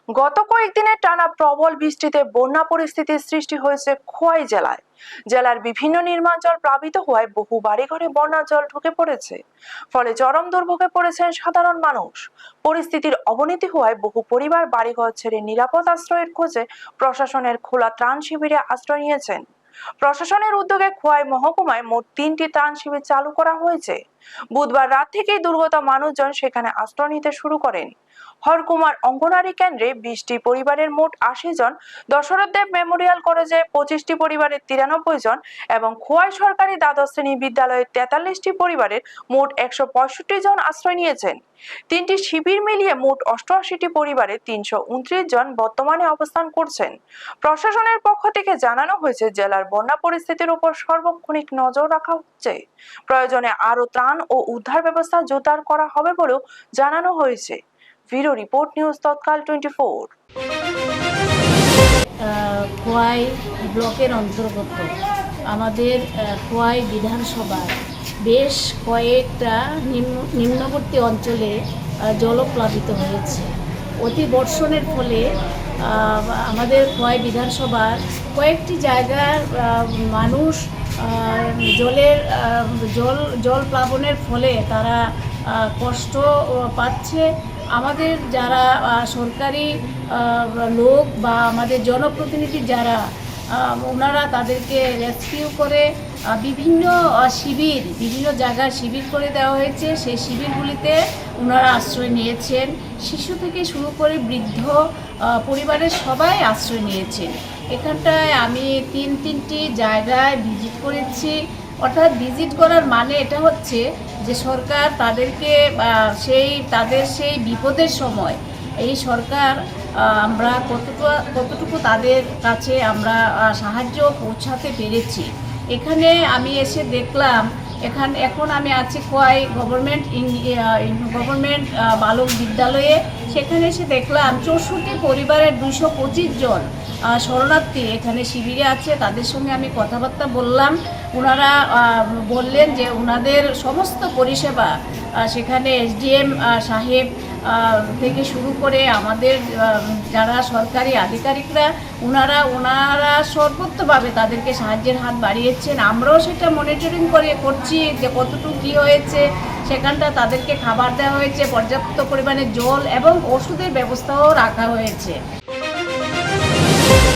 গত কয়েকদিনের টানা প্রবল বৃষ্টিতে বন্যা পরিস্থিতির সৃষ্টি হয়েছে খোয়াই জেলায়। জেলার বিভিন্ন নির্মাঞ্চল প্লাবিত হওয়ায় বহু বাড়িঘরে বন্যার জল ঢুকে পড়েছে। ফলে চরম দুর্ভোগে পড়েছেন সাধারণ মানুষ। পরিস্থিতির অবনতি হওয়ায় বহু পরিবার বাড়িঘর ছেড়ে নিরাপদ আশ্রয়ের খোঁজে প্রশাসনের খোলা ত্রাণ শিবিরে আশ্রয় নিয়েছেন। প্রশাসনের উদ্যোগে খোয়াই মহকুমায় মোট 3টি ত্রাণ শিবির চালু করা হয়েছে। বুধবার রাত থেকেই দুর্গত মানুষজন সেখানে আশ্রয় নিতে শুরু করেন। হরকুমার অঙ্গনারী কেন্দ্রে 20টি পরিবারের মোট 80 জন, দশরথ দেব মেমোরিয়াল কলেজে 25টি পরিবারের 93 জন এবং খোয়াই সরকারি দ্বাদশ শ্রেণী বিদ্যালয়ের 43টি পরিবারের মোট 165 জন আশ্রয় নিয়েছেন। 3টি শিবির মিলিয়ে মোট 88টি পরিবারের 329 জন বর্তমানে অবস্থান করছেন। প্রশাসনের পক্ষ থেকে জানানো হয়েছে, জেলার বন্যা পরিস্থিতির উপর সার্বক্ষণিক নজর রাখা হচ্ছে। প্রয়োজনে আরো ত্রাণ ও উদ্ধার ব্যবস্থা জোরদার করা হবে বলেও জানানো হয়েছে। ব্যুরো রিপোর্ট, নিউজ তৎকাল 24। খোয়াই ব্লকের অন্তর্গত আমাদের খোয়াই বিধানসভার বেশ কয়েকটা নিম্নবর্তী অঞ্চলে জলপ্লাবিত হয়েছে। অতি বর্ষণের ফলে আমাদের খোয়াই বিধানসভার কয়েকটি জায়গার মানুষ জল প্লাবনের ফলে তারা কষ্ট পাচ্ছে। আমাদের যারা সরকারি লোক বা আমাদের জনপ্রতিনিধি যারা ওনারা তাদেরকে রেস্কিউ করে বিভিন্ন জায়গায় শিবির করে দেওয়া হয়েছে। সেই শিবিরগুলিতে ওনারা আশ্রয় নিয়েছেন। শিশু থেকে শুরু করে বৃদ্ধ পরিবারের সবাই আশ্রয় নিয়েছেন। এখানটায় আমি তিনটি জায়গায় ভিজিট করেছি। অর্থাৎ ভিজিট করার মানে এটা হচ্ছে যে সরকার তাদেরকে তাদের সেই বিপদের সময় এই সরকার আমরা কতটুকু তাদের কাছে আমরা সাহায্য পৌঁছাতে পেরেছি। এখানে আমি এসে দেখলাম, এখন আমি আছি খোয়াই গভর্নমেন্ট বালক বিদ্যালয়ে। সেখানে এসে দেখলাম 64 পরিবারের 225 জন শরণার্থী এখানে শিবিরে আছে। তাদের সঙ্গে আমি কথাবার্তা বললাম। ওনারা বললেন যে ওনাদের সমস্ত পরিষেবা সেখানে এসডিএম সাহেব থেকে শুরু করে আমাদের যারা সরকারি আধিকারিকরা ওনারা সর্বোচ্চভাবে তাদেরকে সাহায্যের হাত বাড়িয়েছেন। আমরাও সেটা মনিটরিং করছি যে কতটুকু কী হয়েছে। সেখানটা তাদেরকে খাবার দেওয়া হয়েছে, পর্যাপ্ত পরিমাণে জল এবং ওষুধের ব্যবস্থাও রাখা হয়েছে।